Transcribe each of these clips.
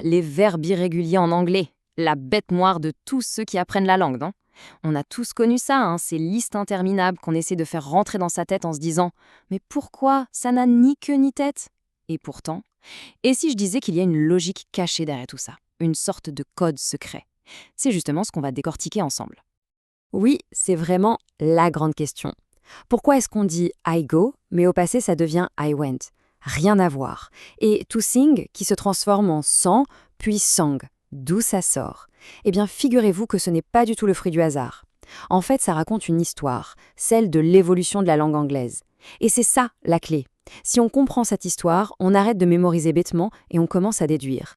les verbes irréguliers en anglais. La bête noire de tous ceux qui apprennent la langue, non? On a tous connu ça, ces listes interminables qu'on essaie de faire rentrer dans sa tête en se disant « Mais pourquoi? Ça n'a ni queue ni tête !» Et pourtant, et si je disais qu'il y a une logique cachée derrière tout ça, une sorte de code secret? C'est justement ce qu'on va décortiquer ensemble. Oui, c'est vraiment la grande question. Pourquoi est-ce qu'on dit « I go » mais au passé ça devient « I went » ? Rien à voir. Et « to sing » qui se transforme en « sang » puis « sang ». D'où ça sort? Eh bien, figurez-vous que ce n'est pas du tout le fruit du hasard. En fait, ça raconte une histoire, celle de l'évolution de la langue anglaise. Et c'est ça, la clé. Si on comprend cette histoire, on arrête de mémoriser bêtement et on commence à déduire.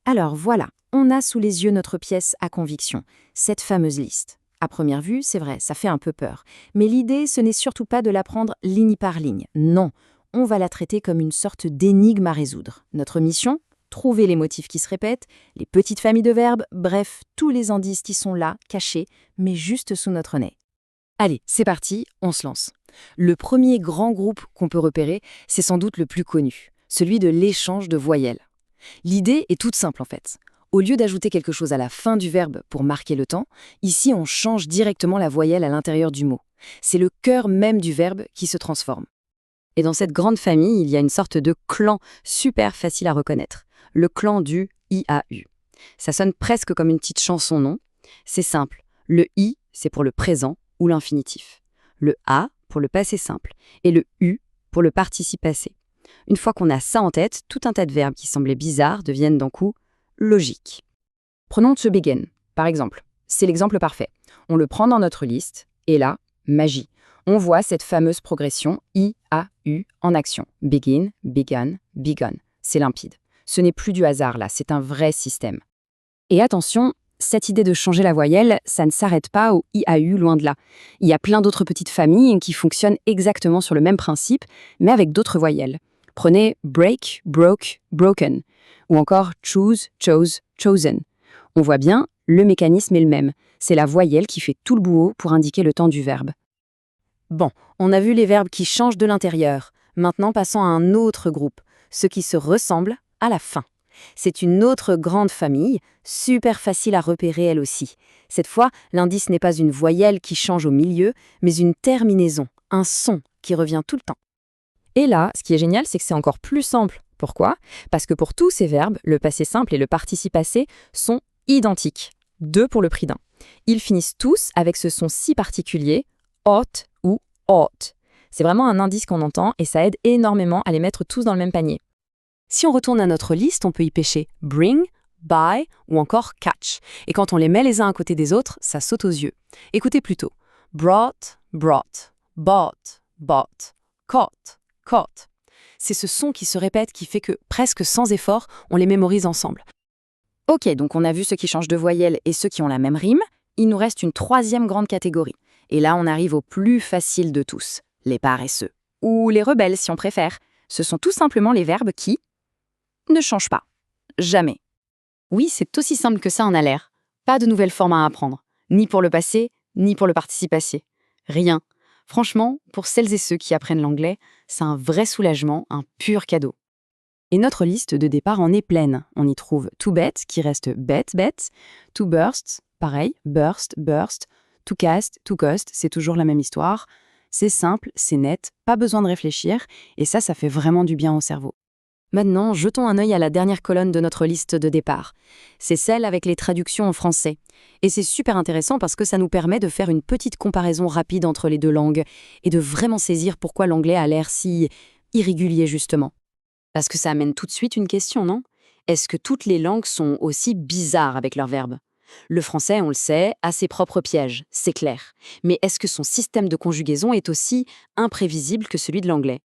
Alors voilà, on a sous les yeux notre pièce à conviction, cette fameuse liste. À première vue, c'est vrai, ça fait un peu peur. Mais l'idée, ce n'est surtout pas de l'apprendre ligne par ligne. Non, on va la traiter comme une sorte d'énigme à résoudre. Notre mission ? Trouver les motifs qui se répètent, les petites familles de verbes, bref, tous les indices qui sont là, cachés, mais juste sous notre nez. Allez, c'est parti, on se lance. Le premier grand groupe qu'on peut repérer, c'est sans doute le plus connu, celui de l'échange de voyelles. L'idée est toute simple en fait. Au lieu d'ajouter quelque chose à la fin du verbe pour marquer le temps, ici on change directement la voyelle à l'intérieur du mot. C'est le cœur même du verbe qui se transforme. Et dans cette grande famille, il y a une sorte de clan super facile à reconnaître. Le clan du IAU. Ça sonne presque comme une petite chanson, non? C'est simple. Le I, c'est pour le présent ou l'infinitif. Le A pour le passé simple. Et le U pour le participe passé. Une fois qu'on a ça en tête, tout un tas de verbes qui semblaient bizarres deviennent d'un coup logiques. Prenons to begin, par exemple. C'est l'exemple parfait. On le prend dans notre liste, et là, magie. On voit cette fameuse progression I-A-U en action. Begin, began, begun. C'est limpide. Ce n'est plus du hasard là, c'est un vrai système. Et attention, cette idée de changer la voyelle, ça ne s'arrête pas au IAU, loin de là. Il y a plein d'autres petites familles qui fonctionnent exactement sur le même principe, mais avec d'autres voyelles. Prenez break, broke, broken, ou encore choose, chose, chosen. On voit bien, le mécanisme est le même. C'est la voyelle qui fait tout le boulot pour indiquer le temps du verbe. Bon, on a vu les verbes qui changent de l'intérieur. Maintenant, passons à un autre groupe, ceux qui se ressemblent à la fin. C'est une autre grande famille, super facile à repérer elle aussi. Cette fois, l'indice n'est pas une voyelle qui change au milieu, mais une terminaison, un son qui revient tout le temps. Et là, ce qui est génial, c'est que c'est encore plus simple. Pourquoi? Parce que pour tous ces verbes, le passé simple et le participe passé sont identiques, 2 pour le prix d'un. Ils finissent tous avec ce son si particulier, ought ou ought. C'est vraiment un indice qu'on entend et ça aide énormément à les mettre tous dans le même panier. Si on retourne à notre liste, on peut y pêcher bring, buy ou encore catch. Et quand on les met les uns à côté des autres, ça saute aux yeux. Écoutez plutôt. Brought, brought, bought, bought, caught, caught. C'est ce son qui se répète qui fait que, presque sans effort, on les mémorise ensemble. Ok, donc on a vu ceux qui changent de voyelle et ceux qui ont la même rime. Il nous reste une troisième grande catégorie. Et là, on arrive au plus facile de tous, les paresseux. Ou les rebelles, si on préfère. Ce sont tout simplement les verbes qui ne changent pas. Jamais. Oui, c'est aussi simple que ça en a l'air. Pas de nouvelles formes à apprendre. Ni pour le passé, ni pour le participe passé. Rien. Franchement, pour celles et ceux qui apprennent l'anglais, c'est un vrai soulagement, un pur cadeau. Et notre liste de départ en est pleine. On y trouve to bet, qui reste bet, bet. To burst, pareil, burst, burst. To cast, to cost, c'est toujours la même histoire. C'est simple, c'est net, pas besoin de réfléchir, et ça fait vraiment du bien au cerveau. Maintenant, jetons un œil à la dernière colonne de notre liste de départ. C'est celle avec les traductions en français. Et c'est super intéressant parce que ça nous permet de faire une petite comparaison rapide entre les deux langues et de vraiment saisir pourquoi l'anglais a l'air si irrégulier justement. Parce que ça amène tout de suite une question, non? Est-ce que toutes les langues sont aussi bizarres avec leurs verbes? Le français, on le sait, a ses propres pièges, c'est clair. Mais est-ce que son système de conjugaison est aussi imprévisible que celui de l'anglais?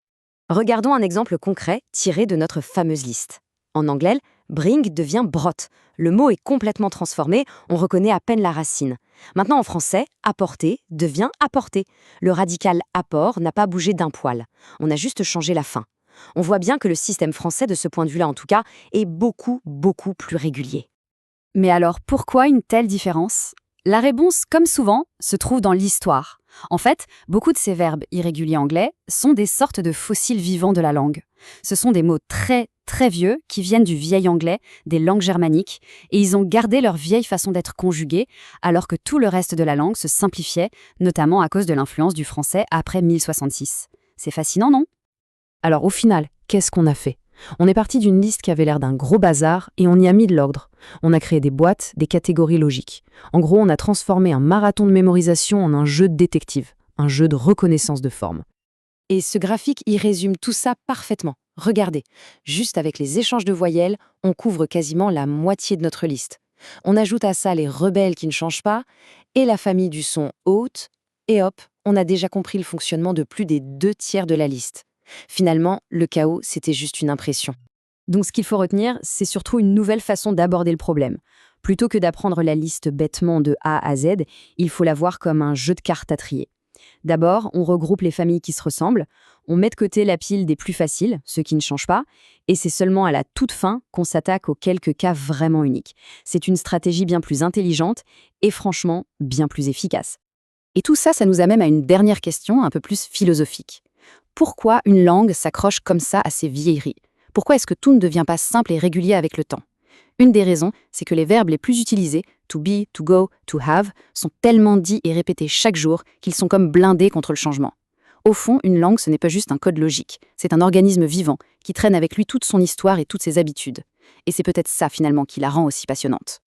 Regardons un exemple concret tiré de notre fameuse liste. En anglais, bring devient brought. Le mot est complètement transformé, on reconnaît à peine la racine. Maintenant en français, apporter devient apporter. Le radical apport n'a pas bougé d'un poil. On a juste changé la fin. On voit bien que le système français, de ce point de vue-là en tout cas, est beaucoup, beaucoup plus régulier. Mais alors pourquoi une telle différence? La réponse, comme souvent, se trouve dans l'histoire. En fait, beaucoup de ces verbes irréguliers anglais sont des sortes de fossiles vivants de la langue. Ce sont des mots très, très vieux qui viennent du vieil anglais, des langues germaniques, et ils ont gardé leur vieille façon d'être conjugués, alors que tout le reste de la langue se simplifiait, notamment à cause de l'influence du français après 1066. C'est fascinant, non? Alors au final, qu'est-ce qu'on a fait? On est parti d'une liste qui avait l'air d'un gros bazar et on y a mis de l'ordre. On a créé des boîtes, des catégories logiques. En gros, on a transformé un marathon de mémorisation en un jeu de détective, un jeu de reconnaissance de forme. Et ce graphique y résume tout ça parfaitement. Regardez, juste avec les échanges de voyelles, on couvre quasiment la moitié de notre liste. On ajoute à ça les rebelles qui ne changent pas et la famille du son haute, et hop, on a déjà compris le fonctionnement de plus des 2 tiers de la liste. Finalement, le chaos, c'était juste une impression. Donc ce qu'il faut retenir, c'est surtout une nouvelle façon d'aborder le problème. Plutôt que d'apprendre la liste bêtement de A à Z, il faut la voir comme un jeu de cartes à trier. D'abord, on regroupe les familles qui se ressemblent, on met de côté la pile des plus faciles, ceux qui ne changent pas, et c'est seulement à la toute fin qu'on s'attaque aux quelques cas vraiment uniques. C'est une stratégie bien plus intelligente et franchement bien plus efficace. Et tout ça, ça nous amène à une dernière question un peu plus philosophique. Pourquoi une langue s'accroche comme ça à ses vieilleries? Pourquoi est-ce que tout ne devient pas simple et régulier avec le temps? Une des raisons, c'est que les verbes les plus utilisés, to be, to go, to have, sont tellement dits et répétés chaque jour qu'ils sont comme blindés contre le changement. Au fond, une langue, ce n'est pas juste un code logique, c'est un organisme vivant qui traîne avec lui toute son histoire et toutes ses habitudes. Et c'est peut-être ça finalement qui la rend aussi passionnante.